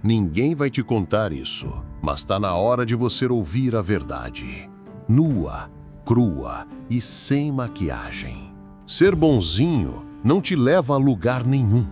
Ninguém vai te contar isso, mas está na hora de você ouvir a verdade. Nua, crua e sem maquiagem. Ser bonzinho não te leva a lugar nenhum.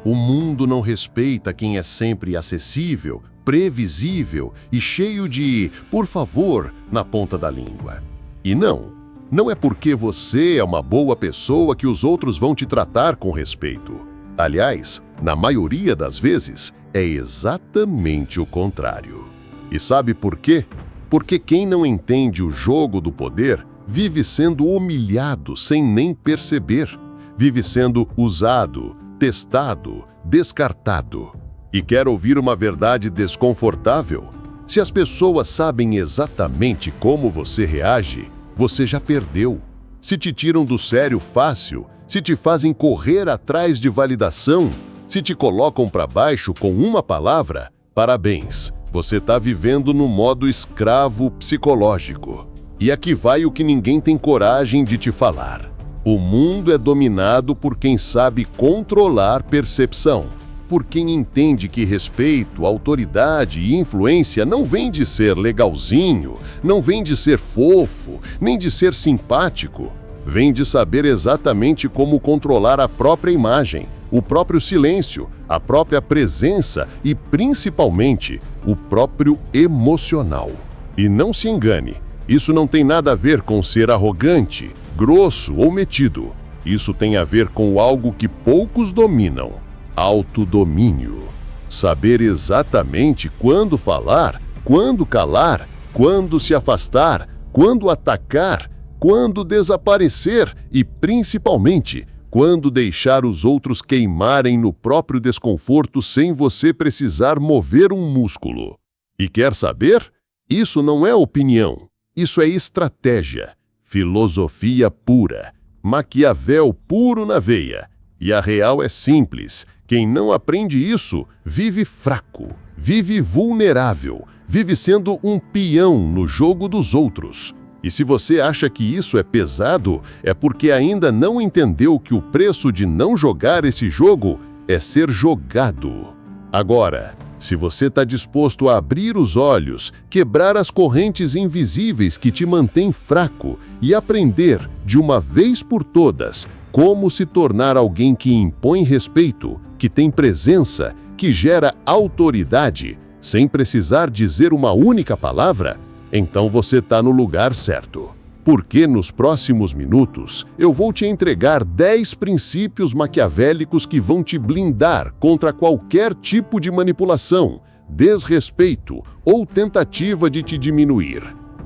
O mundo não respeita quem é sempre acessível, previsível e cheio de "por favor" na ponta da língua. E não é porque você é uma boa pessoa que os outros vão te tratar com respeito. Aliás, na maioria das vezes, é exatamente o contrário. E sabe por quê? Porque quem não entende o jogo do poder vive sendo humilhado sem nem perceber. Vive sendo usado, testado, descartado. E quer ouvir uma verdade desconfortável? Se as pessoas sabem exatamente como você reage, você já perdeu. Se te tiram do sério fácil, se te fazem correr atrás de validação, se te colocam para baixo com uma palavra, parabéns, você está vivendo no modo escravo psicológico. E aqui vai o que ninguém tem coragem de te falar. O mundo é dominado por quem sabe controlar percepção, por quem entende que respeito, autoridade e influência não vem de ser legalzinho, não vem de ser fofo, nem de ser simpático. Vem de saber exatamente como controlar a própria imagem, o próprio silêncio, a própria presença e, principalmente, o próprio emocional. E não se engane, isso não tem nada a ver com ser arrogante, grosso ou metido. Isso tem a ver com algo que poucos dominam: autodomínio. Saber exatamente quando falar, quando calar, quando se afastar, quando atacar, quando desaparecer e, principalmente, quando deixar os outros queimarem no próprio desconforto sem você precisar mover um músculo. E quer saber? Isso não é opinião, isso é estratégia, filosofia pura, Maquiavel puro na veia. E a real é simples: quem não aprende isso vive fraco, vive vulnerável, vive sendo um peão no jogo dos outros. E se você acha que isso é pesado, é porque ainda não entendeu que o preço de não jogar esse jogo é ser jogado. Agora, se você está disposto a abrir os olhos, quebrar as correntes invisíveis que te mantêm fraco e aprender, de uma vez por todas, como se tornar alguém que impõe respeito, que tem presença, que gera autoridade, sem precisar dizer uma única palavra, então você está no lugar certo. Porque nos próximos minutos eu vou te entregar 10 princípios maquiavélicos que vão te blindar contra qualquer tipo de manipulação, desrespeito ou tentativa de te diminuir.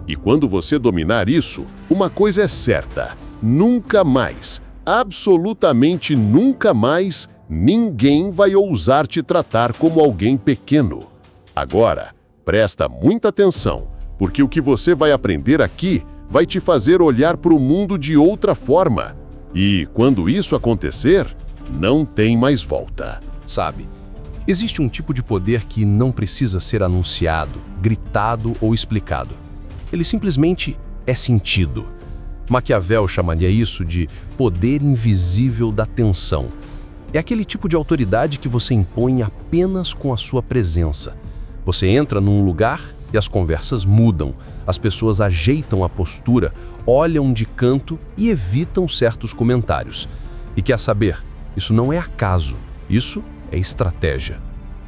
E quando você dominar isso, uma coisa é certa: nunca mais, absolutamente nunca mais, ninguém vai ousar te tratar como alguém pequeno. Agora, presta muita atenção, porque o que você vai aprender aqui vai te fazer olhar para o mundo de outra forma. E, quando isso acontecer, não tem mais volta. Sabe, existe um tipo de poder que não precisa ser anunciado, gritado ou explicado. Ele simplesmente é sentido. Maquiavel chamaria isso de poder invisível da tensão. É aquele tipo de autoridade que você impõe apenas com a sua presença. Você entra num lugar e as conversas mudam, as pessoas ajeitam a postura, olham de canto e evitam certos comentários. E quer saber? Isso não é acaso, isso é estratégia.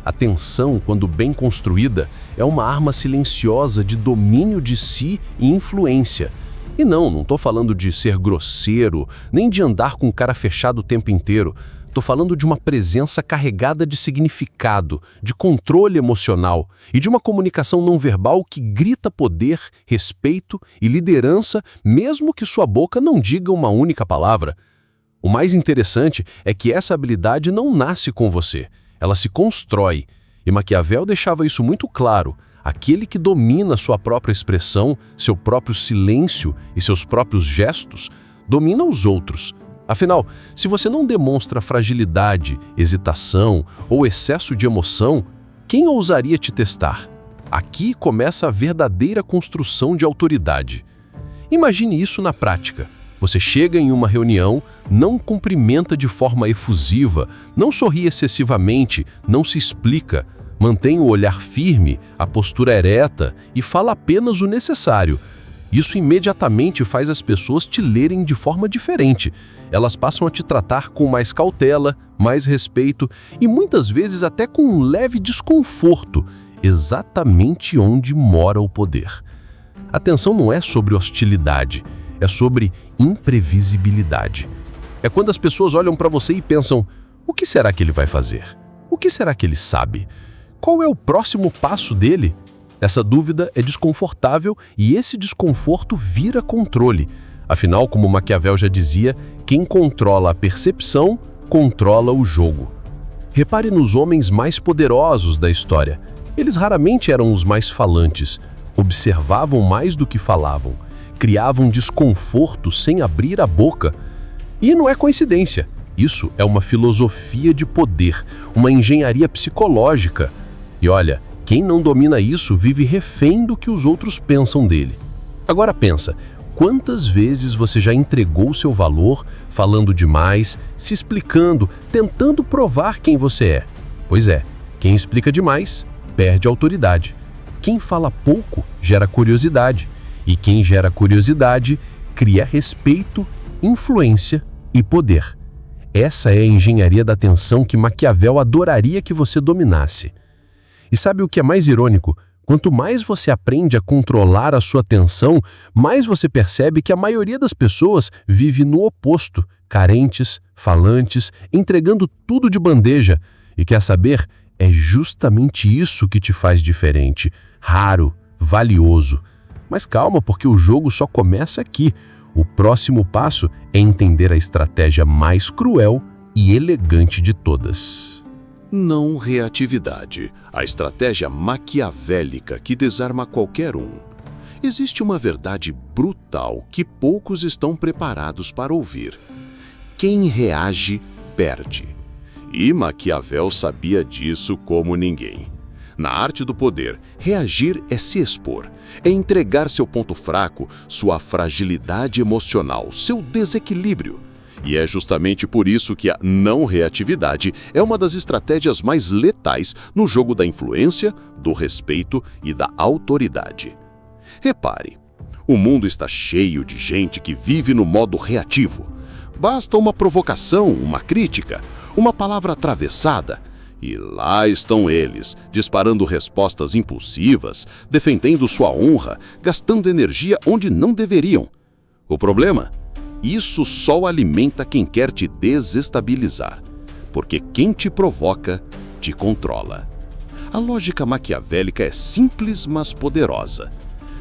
A tensão, quando bem construída, é uma arma silenciosa de domínio de si e influência. E não estou falando de ser grosseiro, nem de andar com cara fechada o tempo inteiro. Estou falando de uma presença carregada de significado, de controle emocional e de uma comunicação não verbal que grita poder, respeito e liderança, mesmo que sua boca não diga uma única palavra. O mais interessante é que essa habilidade não nasce com você, ela se constrói. E Maquiavel deixava isso muito claro: aquele que domina sua própria expressão, seu próprio silêncio e seus próprios gestos, domina os outros. Afinal, se você não demonstra fragilidade, hesitação ou excesso de emoção, quem ousaria te testar? Aqui começa a verdadeira construção de autoridade. Imagine isso na prática. Você chega em uma reunião, não cumprimenta de forma efusiva, não sorri excessivamente, não se explica. Mantém o olhar firme, a postura ereta e fala apenas o necessário. Isso imediatamente faz as pessoas te lerem de forma diferente. Elas passam a te tratar com mais cautela, mais respeito e muitas vezes até com um leve desconforto, exatamente onde mora o poder. A tensão não é sobre hostilidade, é sobre imprevisibilidade. É quando as pessoas olham para você e pensam: o que será que ele vai fazer? O que será que ele sabe? Qual é o próximo passo dele? Essa dúvida é desconfortável e esse desconforto vira controle. Afinal, como Maquiavel já dizia, quem controla a percepção, controla o jogo. Repare nos homens mais poderosos da história. Eles raramente eram os mais falantes, observavam mais do que falavam, criavam desconforto sem abrir a boca. E não é coincidência. Isso é uma filosofia de poder, uma engenharia psicológica. E olha, quem não domina isso vive refém do que os outros pensam dele. Agora pensa, quantas vezes você já entregou seu valor, falando demais, se explicando, tentando provar quem você é? Pois é, quem explica demais, perde autoridade. Quem fala pouco, gera curiosidade. E quem gera curiosidade, cria respeito, influência e poder. Essa é a engenharia da atenção que Maquiavel adoraria que você dominasse. E sabe o que é mais irônico? Quanto mais você aprende a controlar a sua atenção, mais você percebe que a maioria das pessoas vive no oposto, carentes, falantes, entregando tudo de bandeja. E quer saber? É justamente isso que te faz diferente, raro, valioso. Mas calma, porque o jogo só começa aqui. O próximo passo é entender a estratégia mais cruel e elegante de todas. Não reatividade, a estratégia maquiavélica que desarma qualquer um. Existe uma verdade brutal que poucos estão preparados para ouvir. Quem reage, perde. E Maquiavel sabia disso como ninguém. Na arte do poder, reagir é se expor, é entregar seu ponto fraco, sua fragilidade emocional, seu desequilíbrio. E é justamente por isso que a não reatividade é uma das estratégias mais letais no jogo da influência, do respeito e da autoridade. Repare, o mundo está cheio de gente que vive no modo reativo. Basta uma provocação, uma crítica, uma palavra atravessada, e lá estão eles, disparando respostas impulsivas, defendendo sua honra, gastando energia onde não deveriam. O problema? Isso só alimenta quem quer te desestabilizar, porque quem te provoca, te controla. A lógica maquiavélica é simples, mas poderosa.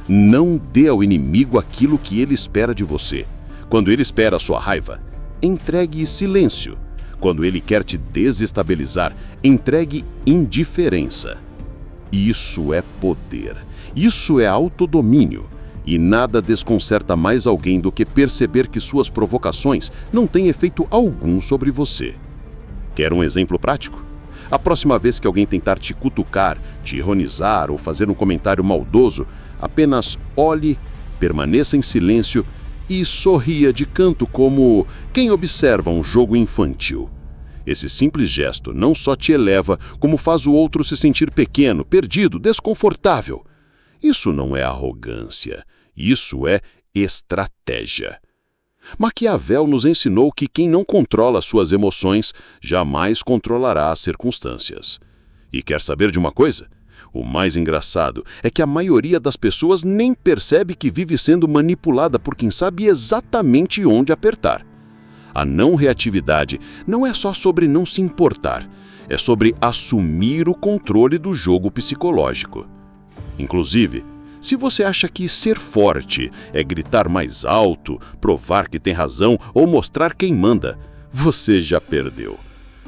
Não dê ao inimigo aquilo que ele espera de você. Quando ele espera a sua raiva, entregue silêncio. Quando ele quer te desestabilizar, entregue indiferença. Isso é poder. Isso é autodomínio. E nada desconcerta mais alguém do que perceber que suas provocações não têm efeito algum sobre você. Quer um exemplo prático? A próxima vez que alguém tentar te cutucar, te ironizar ou fazer um comentário maldoso, apenas olhe, permaneça em silêncio e sorria de canto como quem observa um jogo infantil. Esse simples gesto não só te eleva, como faz o outro se sentir pequeno, perdido, desconfortável. Isso não é arrogância. Isso é estratégia. Maquiavel nos ensinou que quem não controla suas emoções jamais controlará as circunstâncias. E quer saber de uma coisa? O mais engraçado é que a maioria das pessoas nem percebe que vive sendo manipulada por quem sabe exatamente onde apertar. A não reatividade não é só sobre não se importar, é sobre assumir o controle do jogo psicológico. Inclusive, se você acha que ser forte é gritar mais alto, provar que tem razão ou mostrar quem manda, você já perdeu.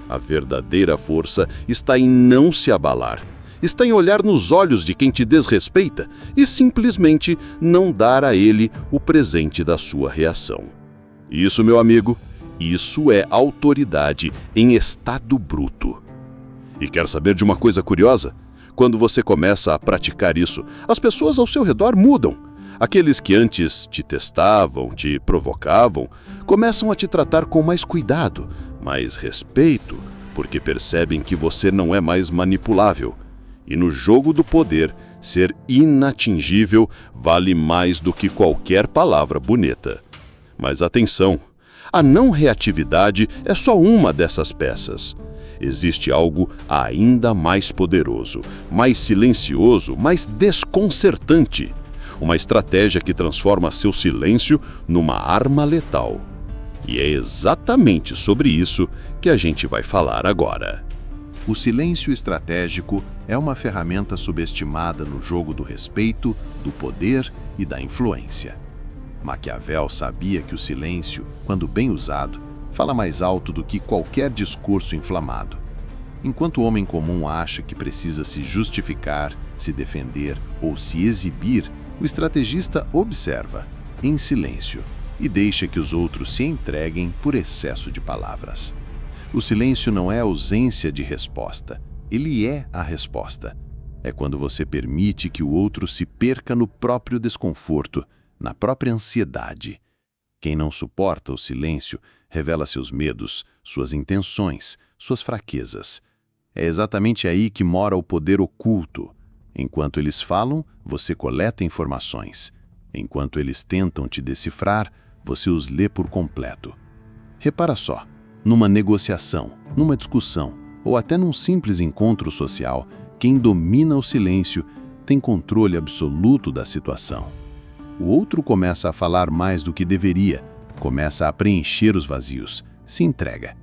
A verdadeira força está em não se abalar, está em olhar nos olhos de quem te desrespeita e simplesmente não dar a ele o presente da sua reação. Isso, meu amigo, isso é autoridade em estado bruto. E quer saber de uma coisa curiosa? Quando você começa a praticar isso, as pessoas ao seu redor mudam. Aqueles que antes te testavam, te provocavam, começam a te tratar com mais cuidado, mais respeito, porque percebem que você não é mais manipulável. E no jogo do poder, ser inatingível vale mais do que qualquer palavra bonita. Mas atenção, a não reatividade é só uma dessas peças. Existe algo ainda mais poderoso, mais silencioso, mais desconcertante. Uma estratégia que transforma seu silêncio numa arma letal. E é exatamente sobre isso que a gente vai falar agora. O silêncio estratégico é uma ferramenta subestimada no jogo do respeito, do poder e da influência. Maquiavel sabia que o silêncio, quando bem usado, fala mais alto do que qualquer discurso inflamado. Enquanto o homem comum acha que precisa se justificar, se defender ou se exibir, o estrategista observa, em silêncio, e deixa que os outros se entreguem por excesso de palavras. O silêncio não é ausência de resposta, ele é a resposta. É quando você permite que o outro se perca no próprio desconforto, na própria ansiedade. Quem não suporta o silêncio revela seus medos, suas intenções, suas fraquezas. É exatamente aí que mora o poder oculto. Enquanto eles falam, você coleta informações. Enquanto eles tentam te decifrar, você os lê por completo. Repara só, numa negociação, numa discussão ou até num simples encontro social, quem domina o silêncio tem controle absoluto da situação. O outro começa a falar mais do que deveria, começa a preencher os vazios, se entrega.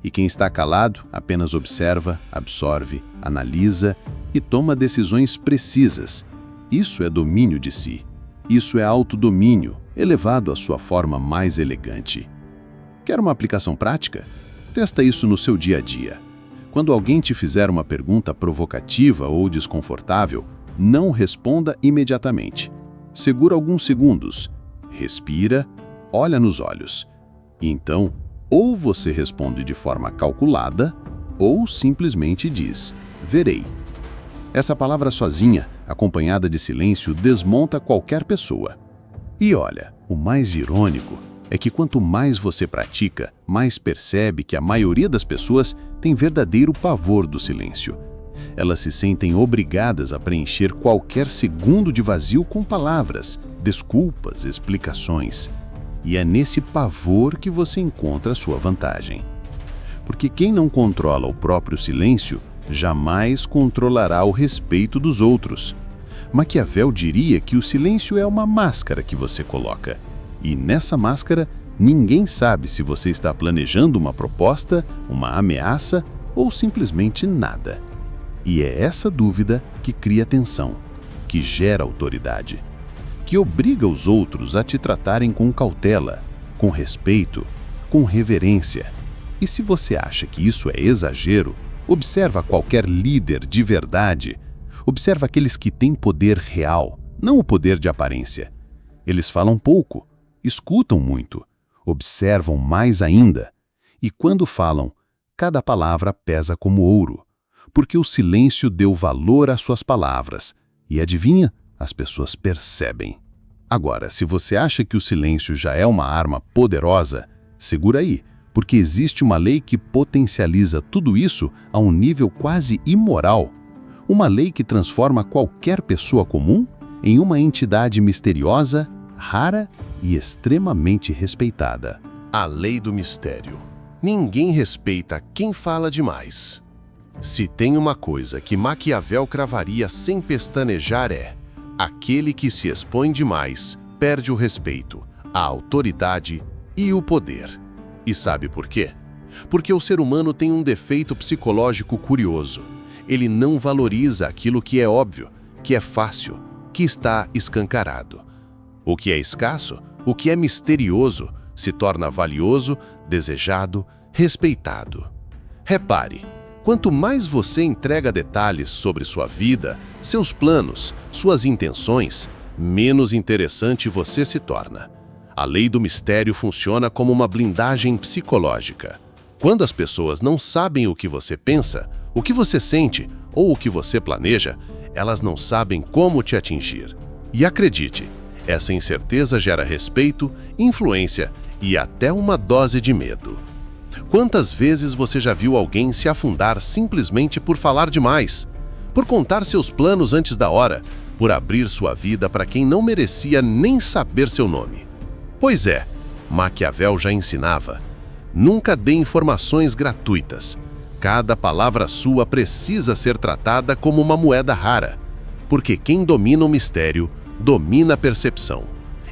E quem está calado apenas observa, absorve, analisa e toma decisões precisas. Isso é domínio de si. Isso é autodomínio, elevado à sua forma mais elegante. Quer uma aplicação prática? Testa isso no seu dia a dia. Quando alguém te fizer uma pergunta provocativa ou desconfortável, não responda imediatamente. Segura alguns segundos, respira, olha nos olhos. E então, ou você responde de forma calculada, ou simplesmente diz, verei. Essa palavra sozinha, acompanhada de silêncio, desmonta qualquer pessoa. E olha, o mais irônico é que quanto mais você pratica, mais percebe que a maioria das pessoas tem verdadeiro pavor do silêncio. Elas se sentem obrigadas a preencher qualquer segundo de vazio com palavras, desculpas, explicações. E é nesse pavor que você encontra a sua vantagem. Porque quem não controla o próprio silêncio, jamais controlará o respeito dos outros. Maquiavel diria que o silêncio é uma máscara que você coloca. E nessa máscara, ninguém sabe se você está planejando uma proposta, uma ameaça ou simplesmente nada. E é essa dúvida que cria tensão, que gera autoridade, que obriga os outros a te tratarem com cautela, com respeito, com reverência. E se você acha que isso é exagero, observa qualquer líder de verdade. Observa aqueles que têm poder real, não o poder de aparência. Eles falam pouco, escutam muito, observam mais ainda. E quando falam, cada palavra pesa como ouro. Porque o silêncio deu valor às suas palavras. E adivinha? As pessoas percebem. Agora, se você acha que o silêncio já é uma arma poderosa, segura aí, porque existe uma lei que potencializa tudo isso a um nível quase imoral. Uma lei que transforma qualquer pessoa comum em uma entidade misteriosa, rara e extremamente respeitada. A lei do mistério. Ninguém respeita quem fala demais. Se tem uma coisa que Maquiavel cravaria sem pestanejar é: aquele que se expõe demais perde o respeito, a autoridade e o poder. E sabe por quê? Porque o ser humano tem um defeito psicológico curioso. Ele não valoriza aquilo que é óbvio, que é fácil, que está escancarado. O que é escasso, o que é misterioso, se torna valioso, desejado, respeitado. Repare, quanto mais você entrega detalhes sobre sua vida, seus planos, suas intenções, menos interessante você se torna. A lei do mistério funciona como uma blindagem psicológica. Quando as pessoas não sabem o que você pensa, o que você sente ou o que você planeja, elas não sabem como te atingir. E acredite, essa incerteza gera respeito, influência e até uma dose de medo. Quantas vezes você já viu alguém se afundar simplesmente por falar demais? por contar seus planos antes da hora, por abrir sua vida para quem não merecia nem saber seu nome. Pois é, Maquiavel já ensinava: nunca dê informações gratuitas. Cada palavra sua precisa ser tratada como uma moeda rara, porque quem domina o mistério domina a percepção.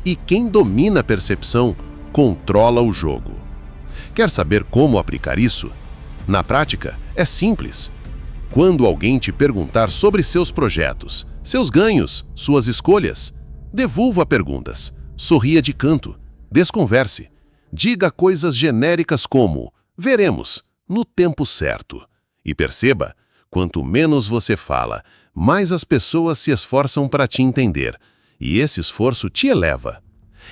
E quem domina a percepção controla o jogo. Quer saber como aplicar isso? Na prática, é simples. Quando alguém te perguntar sobre seus projetos, seus ganhos, suas escolhas, devolva perguntas, sorria de canto, desconverse. Diga coisas genéricas como: veremos, no tempo certo. E perceba, quanto menos você fala, mais as pessoas se esforçam para te entender. E esse esforço te eleva.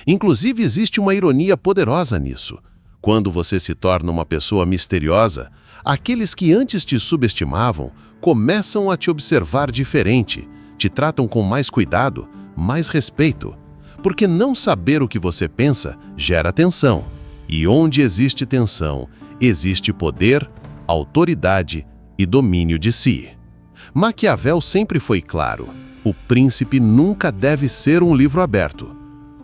Inclusive, existe uma ironia poderosa nisso. Quando você se torna uma pessoa misteriosa, aqueles que antes te subestimavam começam a te observar diferente, te tratam com mais cuidado, mais respeito. Porque não saber o que você pensa gera tensão. E onde existe tensão, existe poder, autoridade e domínio de si. Maquiavel sempre foi claro: o príncipe nunca deve ser um livro aberto.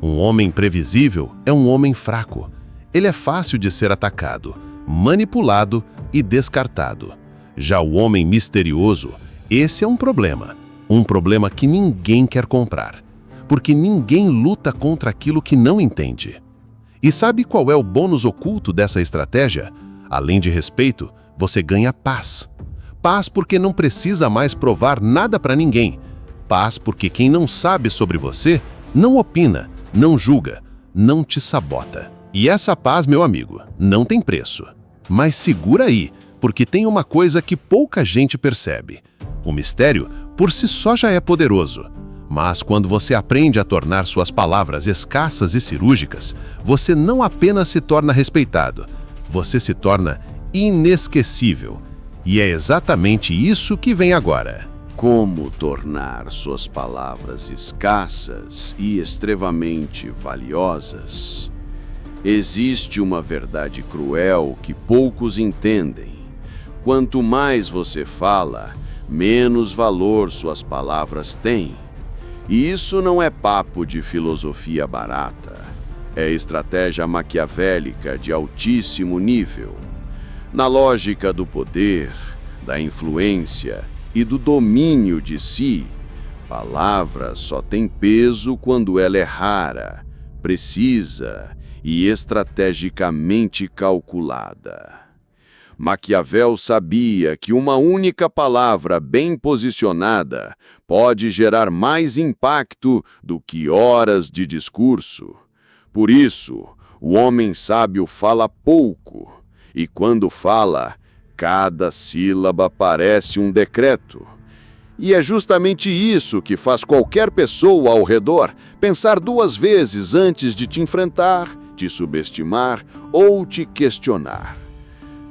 Um homem previsível é um homem fraco. Ele é fácil de ser atacado, manipulado e descartado. Já o homem misterioso, esse é um problema que ninguém quer comprar, porque ninguém luta contra aquilo que não entende. E sabe qual é o bônus oculto dessa estratégia? Além de respeito, você ganha paz. Paz porque não precisa mais provar nada para ninguém. Paz porque quem não sabe sobre você não opina, não julga, não te sabota. E essa paz, meu amigo, não tem preço. Mas segura aí, porque tem uma coisa que pouca gente percebe. O mistério, por si só, já é poderoso. Mas quando você aprende a tornar suas palavras escassas e cirúrgicas, você não apenas se torna respeitado, você se torna inesquecível. E é exatamente isso que vem agora. Como tornar suas palavras escassas e extremamente valiosas? Existe uma verdade cruel que poucos entendem. Quanto mais você fala, menos valor suas palavras têm. E isso não é papo de filosofia barata. É estratégia maquiavélica de altíssimo nível. Na lógica do poder, da influência e do domínio de si, palavra só tem peso quando ela é rara, precisa e estrategicamente calculada. Maquiavel sabia que uma única palavra bem posicionada pode gerar mais impacto do que horas de discurso. Por isso, o homem sábio fala pouco, e quando fala, cada sílaba parece um decreto. E é justamente isso que faz qualquer pessoa ao redor pensar duas vezes antes de te enfrentar, te subestimar ou te questionar.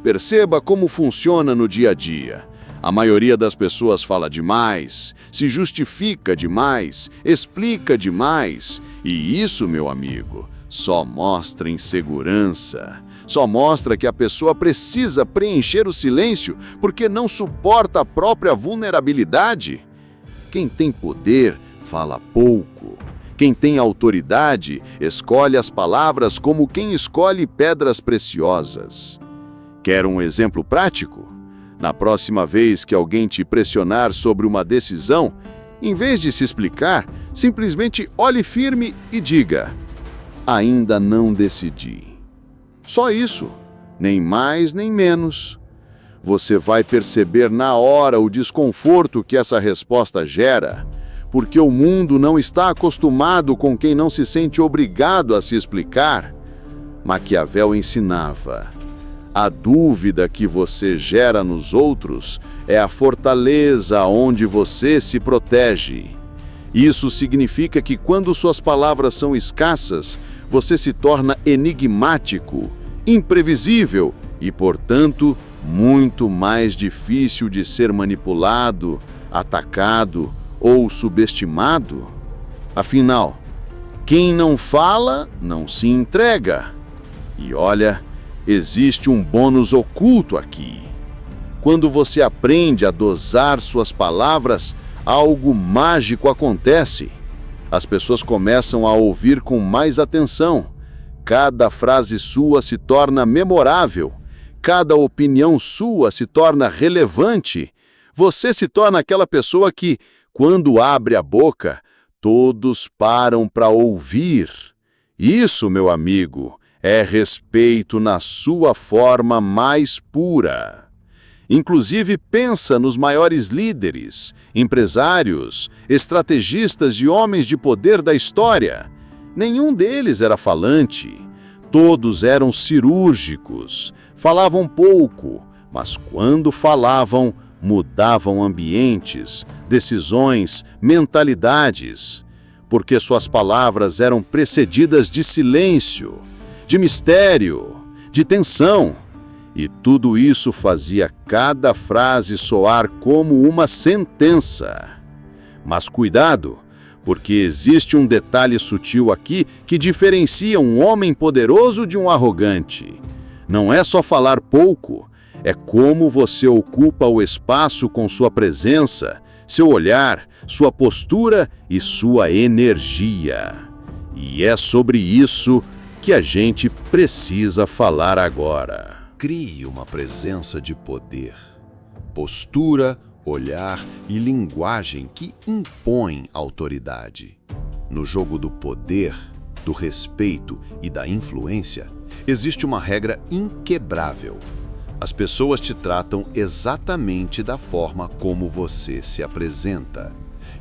Perceba como funciona no dia a dia. A maioria das pessoas fala demais, se justifica demais, explica demais. E isso, meu amigo, só mostra insegurança. Só mostra que a pessoa precisa preencher o silêncio porque não suporta a própria vulnerabilidade. Quem tem poder fala pouco. Quem tem autoridade escolhe as palavras como quem escolhe pedras preciosas. Quer um exemplo prático? Na próxima vez que alguém te pressionar sobre uma decisão, em vez de se explicar, simplesmente olhe firme e diga: ainda não decidi. Só isso, nem mais nem menos. Você vai perceber na hora o desconforto que essa resposta gera, porque o mundo não está acostumado com quem não se sente obrigado a se explicar. Maquiavel ensinava: a dúvida que você gera nos outros é a fortaleza onde você se protege. Isso significa que quando suas palavras são escassas, você se torna enigmático, imprevisível e, portanto, muito mais difícil de ser manipulado, atacado ou subestimado. Afinal, quem não fala, não se entrega. E olha, existe um bônus oculto aqui. Quando você aprende a dosar suas palavras, algo mágico acontece. As pessoas começam a ouvir com mais atenção. Cada frase sua se torna memorável. Cada opinião sua se torna relevante. Você se torna aquela pessoa que, quando abre a boca, todos param para ouvir. Isso, meu amigo, é respeito na sua forma mais pura. Inclusive, pensa nos maiores líderes, empresários, estrategistas e homens de poder da história. Nenhum deles era falante. Todos eram cirúrgicos, falavam pouco, mas quando falavam, mudavam ambientes, decisões, mentalidades, porque suas palavras eram precedidas de silêncio, de mistério, de tensão. E tudo isso fazia cada frase soar como uma sentença. Mas cuidado, porque existe um detalhe sutil aqui que diferencia um homem poderoso de um arrogante. Não é só falar pouco, é como você ocupa o espaço com sua presença, seu olhar, sua postura e sua energia. E é sobre isso que a gente precisa falar agora. Crie uma presença de poder, postura, olhar e linguagem que impõem autoridade. No jogo do poder, do respeito e da influência, existe uma regra inquebrável. As pessoas te tratam exatamente da forma como você se apresenta.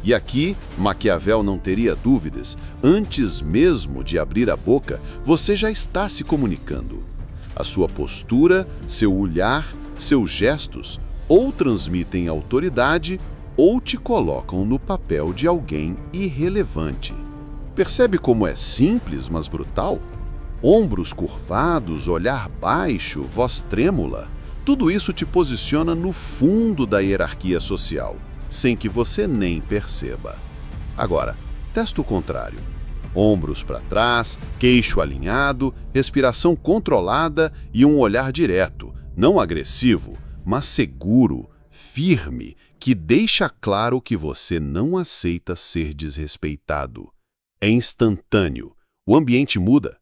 E aqui, Maquiavel não teria dúvidas, antes mesmo de abrir a boca, você já está se comunicando. A sua postura, seu olhar, seus gestos ou transmitem autoridade ou te colocam no papel de alguém irrelevante. Percebe como é simples, mas brutal? Ombros curvados, olhar baixo, voz trêmula, tudo isso te posiciona no fundo da hierarquia social, sem que você nem perceba. Agora, testa o contrário. Ombros para trás, queixo alinhado, respiração controlada e um olhar direto, não agressivo, mas seguro, firme, que deixa claro que você não aceita ser desrespeitado. É instantâneo. O ambiente muda.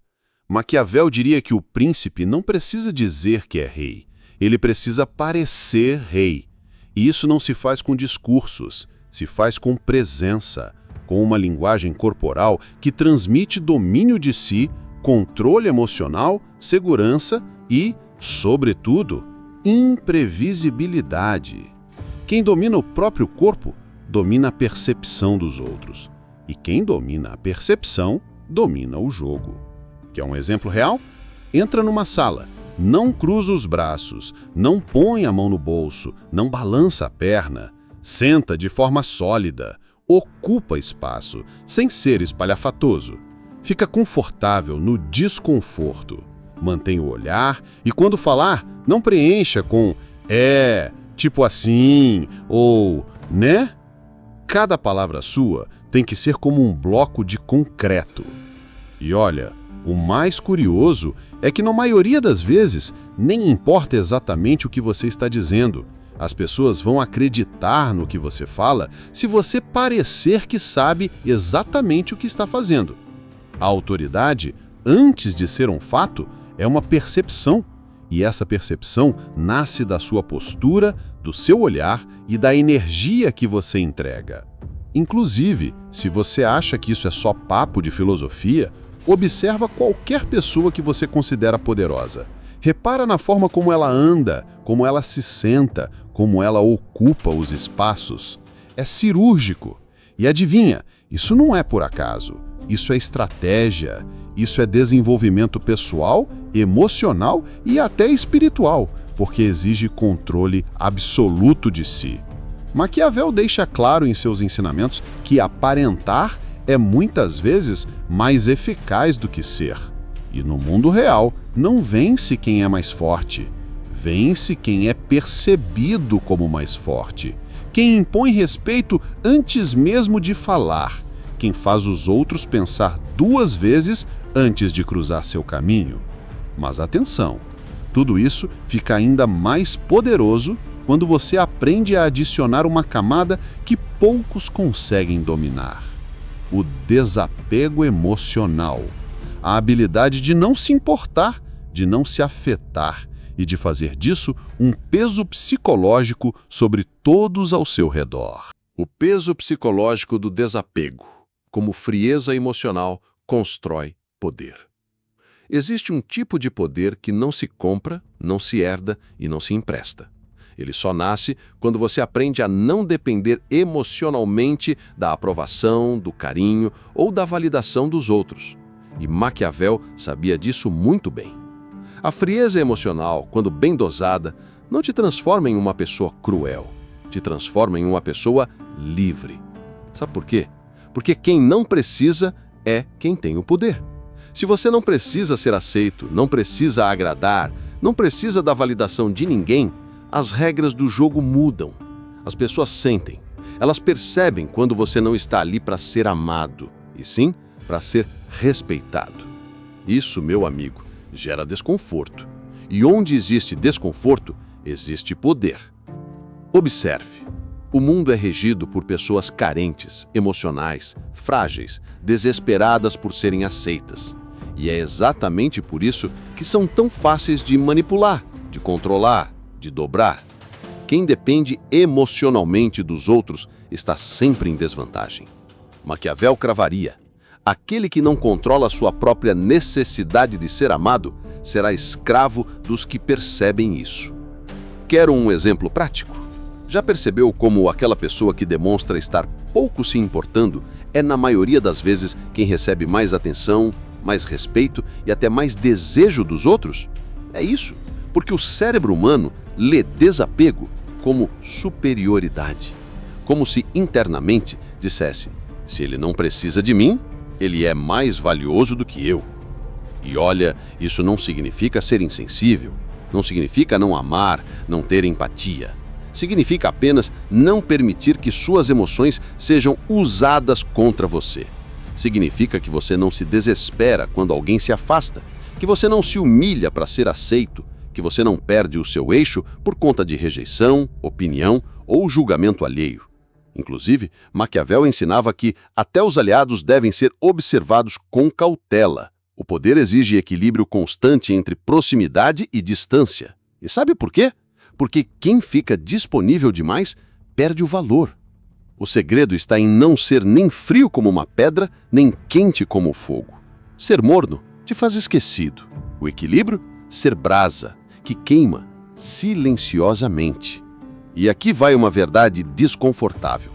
Maquiavel diria que o príncipe não precisa dizer que é rei. Ele precisa parecer rei. E isso não se faz com discursos, se faz com presença, com uma linguagem corporal que transmite domínio de si, controle emocional, segurança e, sobretudo, imprevisibilidade. Quem domina o próprio corpo, domina a percepção dos outros. E quem domina a percepção, domina o jogo. Quer um exemplo real? Entra numa sala, não cruza os braços, não põe a mão no bolso, não balança a perna, senta de forma sólida, ocupa espaço, sem ser espalhafatoso. Fica confortável no desconforto. Mantém o olhar e, quando falar, não preencha com tipo assim, ou né? Cada palavra sua tem que ser como um bloco de concreto. E olha, o mais curioso é que, na maioria das vezes, nem importa exatamente o que você está dizendo. As pessoas vão acreditar no que você fala se você parecer que sabe exatamente o que está fazendo. A autoridade, antes de ser um fato, é uma percepção. E essa percepção nasce da sua postura, do seu olhar e da energia que você entrega. Inclusive, se você acha que isso é só papo de filosofia, observa qualquer pessoa que você considera poderosa. Repara na forma como ela anda, como ela se senta, como ela ocupa os espaços. É cirúrgico. E adivinha, isso não é por acaso. Isso é estratégia. Isso é desenvolvimento pessoal, emocional e até espiritual, porque exige controle absoluto de si. Maquiavel deixa claro em seus ensinamentos que aparentar é muitas vezes mais eficaz do que ser. E no mundo real, não vence quem é mais forte. Vence quem é percebido como mais forte. Quem impõe respeito antes mesmo de falar. Quem faz os outros pensar 2 vezes antes de cruzar seu caminho. Mas atenção, tudo isso fica ainda mais poderoso quando você aprende a adicionar uma camada que poucos conseguem dominar: o desapego emocional, a habilidade de não se importar, de não se afetar e de fazer disso um peso psicológico sobre todos ao seu redor. O peso psicológico do desapego, como frieza emocional, constrói poder. Existe um tipo de poder que não se compra, não se herda e não se empresta. Ele só nasce quando você aprende a não depender emocionalmente da aprovação, do carinho ou da validação dos outros. E Maquiavel sabia disso muito bem. A frieza emocional, quando bem dosada, não te transforma em uma pessoa cruel, te transforma em uma pessoa livre. Sabe por quê? Porque quem não precisa é quem tem o poder. Se você não precisa ser aceito, não precisa agradar, não precisa da validação de ninguém, as regras do jogo mudam. As pessoas sentem. Elas percebem quando você não está ali para ser amado, e sim para ser respeitado. Isso, meu amigo, gera desconforto. E onde existe desconforto, existe poder. Observe. O mundo é regido por pessoas carentes, emocionais, frágeis, desesperadas por serem aceitas. E é exatamente por isso que são tão fáceis de manipular, de controlar, de dobrar. Quem depende emocionalmente dos outros está sempre em desvantagem. Maquiavel cravaria: aquele que não controla sua própria necessidade de ser amado será escravo dos que percebem isso. Quer um exemplo prático? Já percebeu como aquela pessoa que demonstra estar pouco se importando é, na maioria das vezes, quem recebe mais atenção, mais respeito e até mais desejo dos outros? É isso, porque o cérebro humano lê desapego como superioridade. Como se internamente dissesse: se ele não precisa de mim, ele é mais valioso do que eu. E olha, isso não significa ser insensível, não significa não amar, não ter empatia. Significa apenas não permitir que suas emoções sejam usadas contra você. Significa que você não se desespera quando alguém se afasta, que você não se humilha para ser aceito, que você não perde o seu eixo por conta de rejeição, opinião ou julgamento alheio. Inclusive, Maquiavel ensinava que até os aliados devem ser observados com cautela. O poder exige equilíbrio constante entre proximidade e distância. E sabe por quê? Porque quem fica disponível demais perde o valor. O segredo está em não ser nem frio como uma pedra, nem quente como o fogo. Ser morno te faz esquecido. O equilíbrio, ser brasa, que queima silenciosamente. E aqui vai uma verdade desconfortável.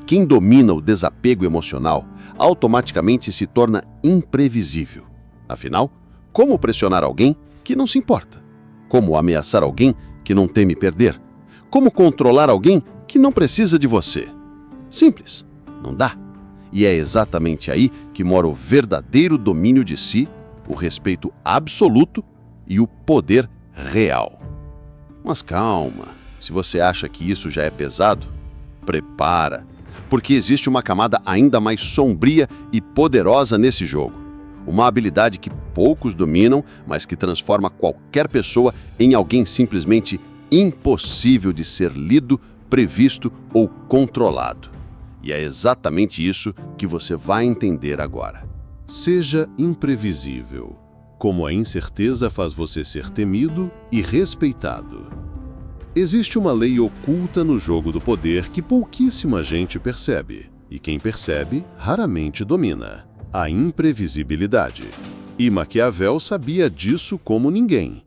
Quem domina o desapego emocional automaticamente se torna imprevisível. Afinal, como pressionar alguém que não se importa? Como ameaçar alguém que não teme perder? Como controlar alguém que não precisa de você? Simples, não dá. E é exatamente aí que mora o verdadeiro domínio de si, o respeito absoluto e o poder real. Mas calma, se você acha que isso já é pesado, prepara, porque existe uma camada ainda mais sombria e poderosa nesse jogo. Uma habilidade que poucos dominam, mas que transforma qualquer pessoa em alguém simplesmente impossível de ser lido, previsto ou controlado. E é exatamente isso que você vai entender agora. Seja imprevisível, como a incerteza faz você ser temido e respeitado. Existe uma lei oculta no jogo do poder que pouquíssima gente percebe, e quem percebe raramente domina: a imprevisibilidade. E Maquiavel sabia disso como ninguém.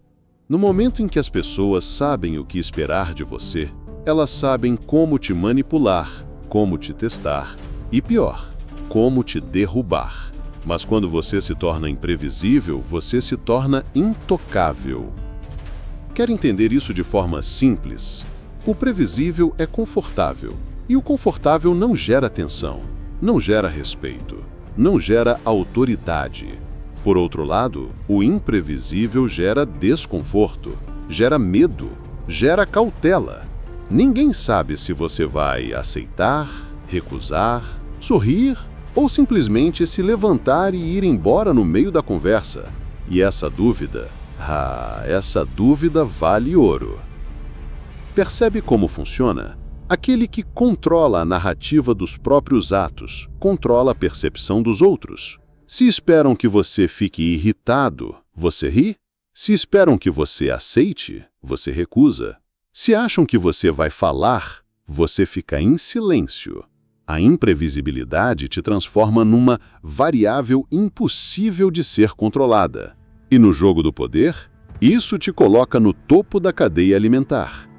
No momento em que as pessoas sabem o que esperar de você, elas sabem como te manipular, como te testar e, pior, como te derrubar. Mas quando você se torna imprevisível, você se torna intocável. Quer entender isso de forma simples? O previsível é confortável, e o confortável não gera tensão, não gera respeito, não gera autoridade. Por outro lado, o imprevisível gera desconforto, gera medo, gera cautela. Ninguém sabe se você vai aceitar, recusar, sorrir ou simplesmente se levantar e ir embora no meio da conversa. E essa dúvida vale ouro. Percebe como funciona? Aquele que controla a narrativa dos próprios atos, controla a percepção dos outros. Se esperam que você fique irritado, você ri. Se esperam que você aceite, você recusa. Se acham que você vai falar, você fica em silêncio. A imprevisibilidade te transforma numa variável impossível de ser controlada. E no jogo do poder, isso te coloca no topo da cadeia alimentar.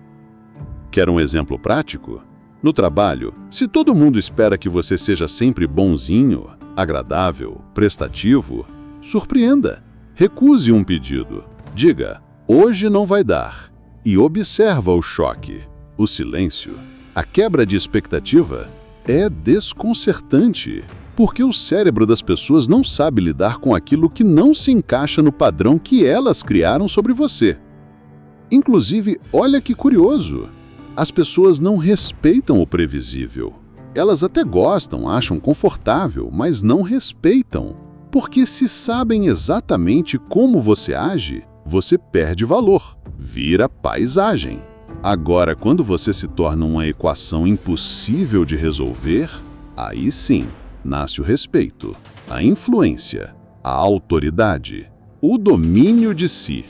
Quer um exemplo prático? No trabalho, se todo mundo espera que você seja sempre bonzinho, agradável, prestativo, surpreenda. Recuse um pedido. Diga, hoje não vai dar. E observa o choque, o silêncio. A quebra de expectativa é desconcertante, porque o cérebro das pessoas não sabe lidar com aquilo que não se encaixa no padrão que elas criaram sobre você. Inclusive, olha que curioso, as pessoas não respeitam o previsível. Elas até gostam, acham confortável, mas não respeitam. Porque se sabem exatamente como você age, você perde valor, vira paisagem. Agora, quando você se torna uma equação impossível de resolver, aí sim, nasce o respeito, a influência, a autoridade, o domínio de si.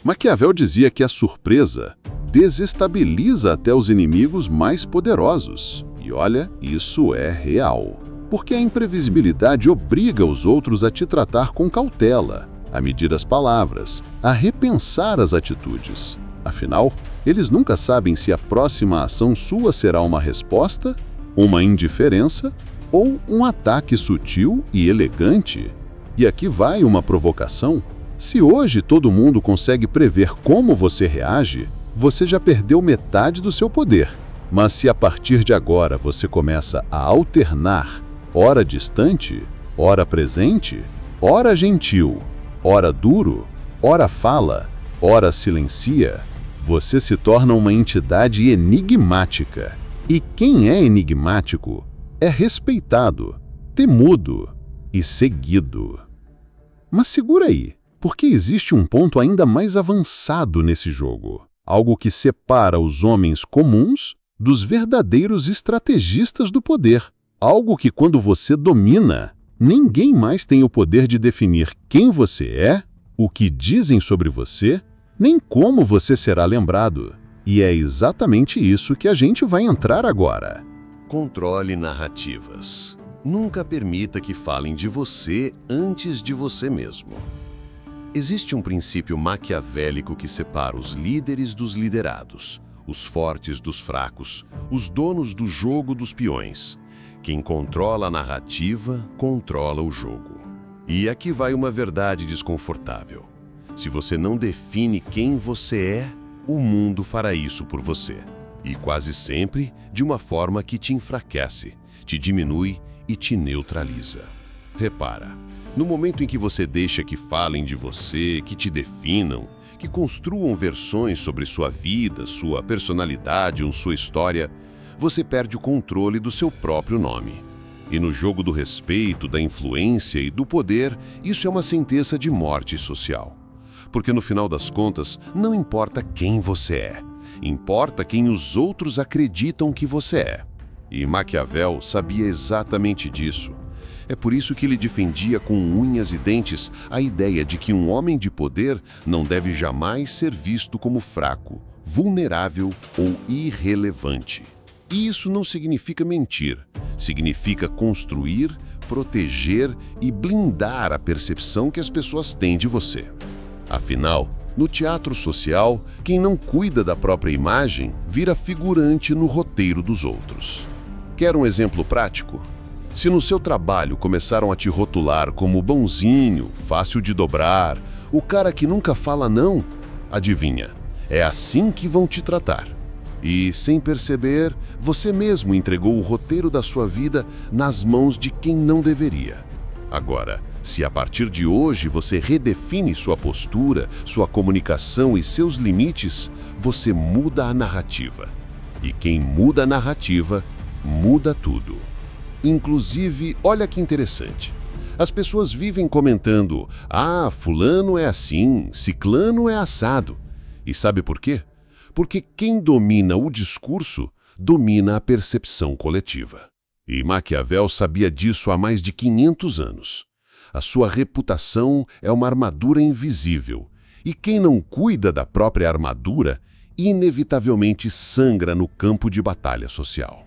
Maquiavel dizia que a surpresa desestabiliza até os inimigos mais poderosos. E olha, isso é real. Porque a imprevisibilidade obriga os outros a te tratar com cautela, a medir as palavras, a repensar as atitudes. Afinal, eles nunca sabem se a próxima ação sua será uma resposta, uma indiferença ou um ataque sutil e elegante. E aqui vai uma provocação. Se hoje todo mundo consegue prever como você reage, você já perdeu metade do seu poder. Mas se a partir de agora você começa a alternar, ora distante, ora presente, ora gentil, ora duro, ora fala, ora silencia, você se torna uma entidade enigmática. E quem é enigmático é respeitado, temudo e seguido. Mas segura aí, porque existe um ponto ainda mais avançado nesse jogo. Algo que separa os homens comuns dos verdadeiros estrategistas do poder. Algo que, quando você domina, ninguém mais tem o poder de definir quem você é, o que dizem sobre você, nem como você será lembrado. E é exatamente isso que a gente vai entrar agora. Controle narrativas. Nunca permita que falem de você antes de você mesmo. Existe um princípio maquiavélico que separa os líderes dos liderados, os fortes dos fracos, os donos do jogo dos peões. Quem controla a narrativa, controla o jogo. E aqui vai uma verdade desconfortável. Se você não define quem você é, o mundo fará isso por você. E quase sempre de uma forma que te enfraquece, te diminui e te neutraliza. Repara, no momento em que você deixa que falem de você, que te definam, que construam versões sobre sua vida, sua personalidade ou sua história, você perde o controle do seu próprio nome. E no jogo do respeito, da influência e do poder, isso é uma sentença de morte social. Porque no final das contas, não importa quem você é, importa quem os outros acreditam que você é. E Maquiavel sabia exatamente disso. É por isso que ele defendia com unhas e dentes a ideia de que um homem de poder não deve jamais ser visto como fraco, vulnerável ou irrelevante. E isso não significa mentir, significa construir, proteger e blindar a percepção que as pessoas têm de você. Afinal, no teatro social, quem não cuida da própria imagem vira figurante no roteiro dos outros. Quer um exemplo prático? Se no seu trabalho começaram a te rotular como bonzinho, fácil de dobrar, o cara que nunca fala não, adivinha, é assim que vão te tratar. E, sem perceber, você mesmo entregou o roteiro da sua vida nas mãos de quem não deveria. Agora, se a partir de hoje você redefine sua postura, sua comunicação e seus limites, você muda a narrativa. E quem muda a narrativa, muda tudo. Inclusive, olha que interessante. As pessoas vivem comentando: ah, fulano é assim, ciclano é assado. E sabe por quê? porque quem domina o discurso domina a percepção coletiva. E Maquiavel sabia disso há mais de 500 anos. A sua reputação é uma armadura invisível, e quem não cuida da própria armadura, inevitavelmente sangra no campo de batalha social.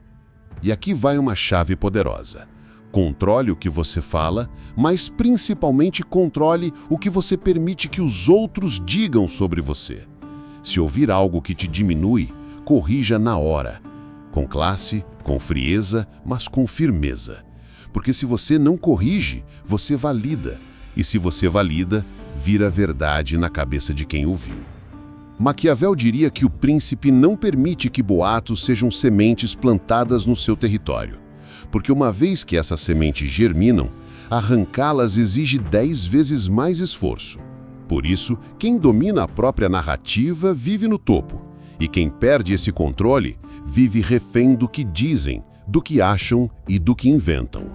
E aqui vai uma chave poderosa. Controle o que você fala, mas principalmente controle o que você permite que os outros digam sobre você. Se ouvir algo que te diminui, corrija na hora. Com classe, com frieza, mas com firmeza. Porque se você não corrige, você valida. E se você valida, vira verdade na cabeça de quem ouviu. Maquiavel diria que o príncipe não permite que boatos sejam sementes plantadas no seu território. Porque uma vez que essas sementes germinam, arrancá-las exige 10 vezes mais esforço. Por isso, quem domina a própria narrativa vive no topo. E quem perde esse controle, vive refém do que dizem, do que acham e do que inventam.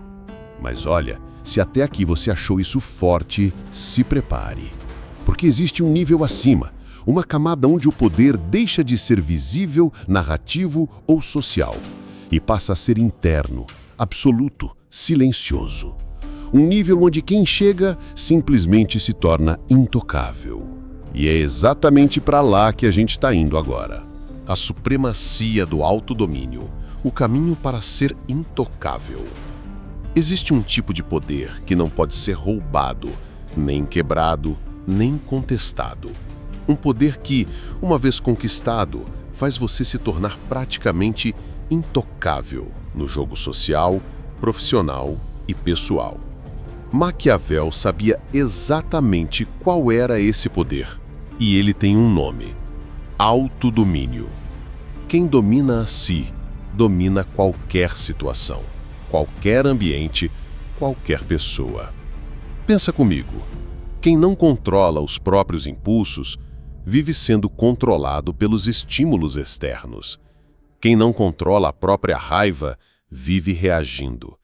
Mas olha, se até aqui você achou isso forte, se prepare. Porque existe um nível acima, uma camada onde o poder deixa de ser visível, narrativo ou social, e passa a ser interno, absoluto, silencioso. Um nível onde quem chega simplesmente se torna intocável. E é exatamente para lá que a gente está indo agora. A supremacia do autodomínio, o caminho para ser intocável. Existe um tipo de poder que não pode ser roubado, nem quebrado, nem contestado. Um poder que, uma vez conquistado, faz você se tornar praticamente intocável no jogo social, profissional e pessoal. Maquiavel sabia exatamente qual era esse poder, e ele tem um nome: autodomínio. Quem domina a si, domina qualquer situação, qualquer ambiente, qualquer pessoa. Pensa comigo, quem não controla os próprios impulsos, vive sendo controlado pelos estímulos externos. Quem não controla a própria raiva, vive reagindo.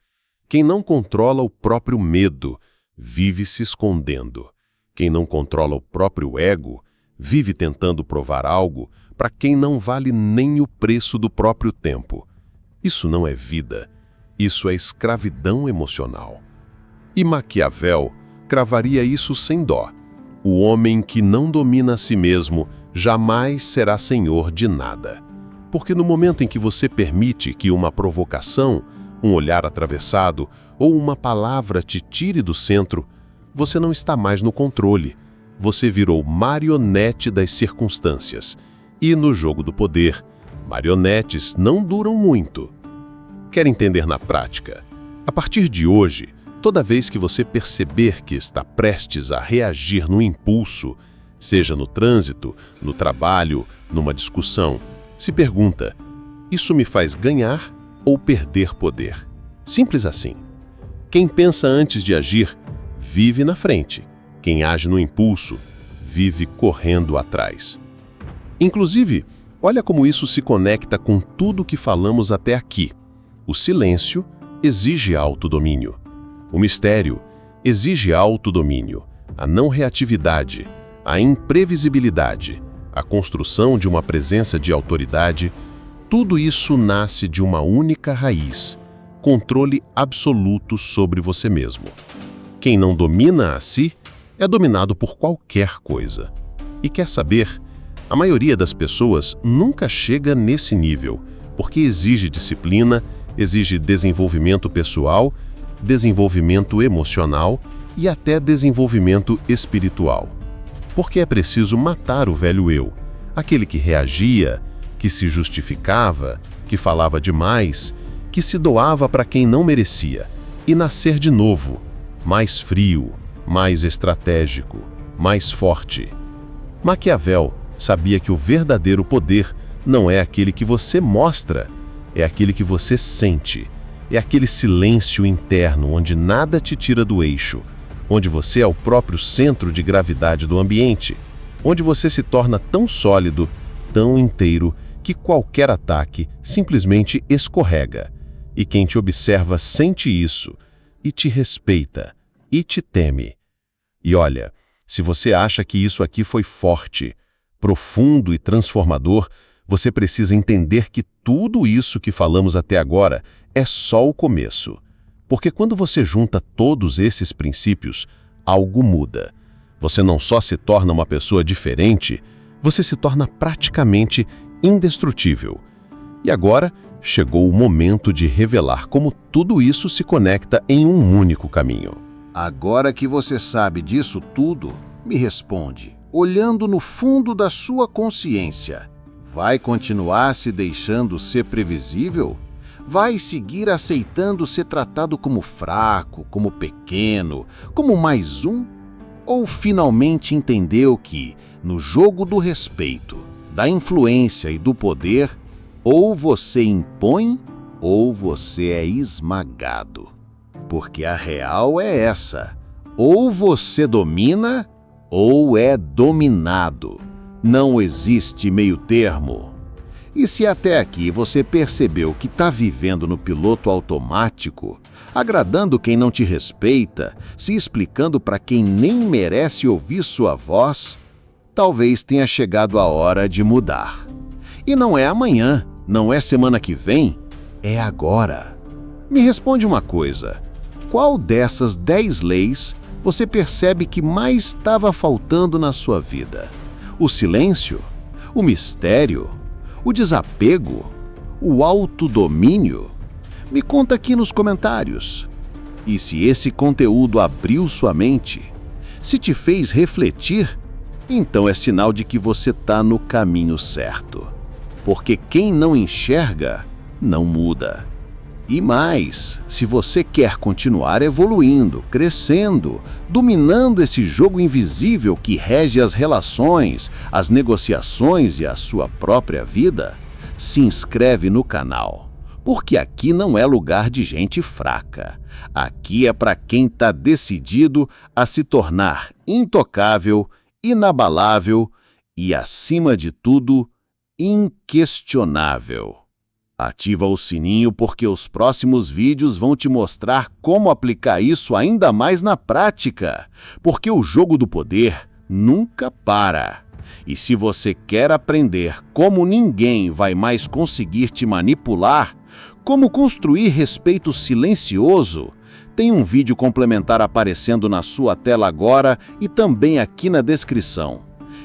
Quem não controla o próprio medo, vive se escondendo. Quem não controla o próprio ego, vive tentando provar algo para quem não vale nem o preço do próprio tempo. Isso não é vida. Isso é escravidão emocional. E Maquiavel cravaria isso sem dó. O homem que não domina a si mesmo jamais será senhor de nada. Porque no momento em que você permite que uma provocação, um olhar atravessado ou uma palavra te tire do centro, você não está mais no controle. Você virou marionete das circunstâncias. E no jogo do poder, marionetes não duram muito. Quer entender na prática? A partir de hoje, toda vez que você perceber que está prestes a reagir no impulso, seja no trânsito, no trabalho, numa discussão, se pergunta: isso me faz ganhar ou perder poder? Simples assim. Quem pensa antes de agir, vive na frente. Quem age no impulso, vive correndo atrás. Inclusive, olha como isso se conecta com tudo que falamos até aqui. O silêncio exige autodomínio. O mistério exige autodomínio. A não reatividade, a imprevisibilidade, a construção de uma presença de autoridade, tudo isso nasce de uma única raiz: controle absoluto sobre você mesmo. Quem não domina a si é dominado por qualquer coisa. E quer saber? A maioria das pessoas nunca chega nesse nível, porque exige disciplina, exige desenvolvimento pessoal, desenvolvimento emocional e até desenvolvimento espiritual. Porque é preciso matar o velho eu, aquele que reagia, que se justificava, que falava demais, que se doava para quem não merecia, e nascer de novo, mais frio, mais estratégico, mais forte. Maquiavel sabia que o verdadeiro poder não é aquele que você mostra, é aquele que você sente. É aquele silêncio interno onde nada te tira do eixo, onde você é o próprio centro de gravidade do ambiente, onde você se torna tão sólido, tão inteiro, que qualquer ataque simplesmente escorrega. E quem te observa sente isso, e te respeita, e te teme. E olha, se você acha que isso aqui foi forte, profundo e transformador, você precisa entender que tudo isso que falamos até agora é só o começo. Porque quando você junta todos esses princípios, algo muda. Você não só se torna uma pessoa diferente, você se torna praticamente indestrutível. E agora chegou o momento de revelar como tudo isso se conecta em um único caminho. Agora que você sabe disso tudo, me responde, olhando no fundo da sua consciência, vai continuar se deixando ser previsível? Vai seguir aceitando ser tratado como fraco, como pequeno, como mais um? Ou finalmente entendeu que, no jogo do respeito, da influência e do poder, ou você impõe ou você é esmagado? Porque a real é essa: ou você domina ou é dominado. Não existe meio termo. E se até aqui você percebeu que está vivendo no piloto automático, agradando quem não te respeita, se explicando para quem nem merece ouvir sua voz, talvez tenha chegado a hora de mudar. E não é amanhã, não é semana que vem, é agora. Me responde uma coisa: qual dessas 10 leis você percebe que mais estava faltando na sua vida? O silêncio? O mistério? O desapego? O autodomínio? Me conta aqui nos comentários. E se esse conteúdo abriu sua mente, se te fez refletir, então é sinal de que você está no caminho certo. Porque quem não enxerga, não muda. E mais, se você quer continuar evoluindo, crescendo, dominando esse jogo invisível que rege as relações, as negociações e a sua própria vida, se inscreve no canal. Porque aqui não é lugar de gente fraca. Aqui é para quem está decidido a se tornar intocável, inabalável e, acima de tudo, inquestionável. Ativa o sininho porque os próximos vídeos vão te mostrar como aplicar isso ainda mais na prática. Porque o jogo do poder nunca para. E se você quer aprender como ninguém vai mais conseguir te manipular, como construir respeito silencioso, tem um vídeo complementar aparecendo na sua tela agora e também aqui na descrição.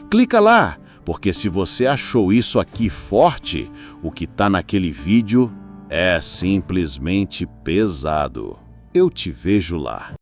Clica lá! Porque se você achou isso aqui forte, o que está naquele vídeo é simplesmente pesado. Eu te vejo lá.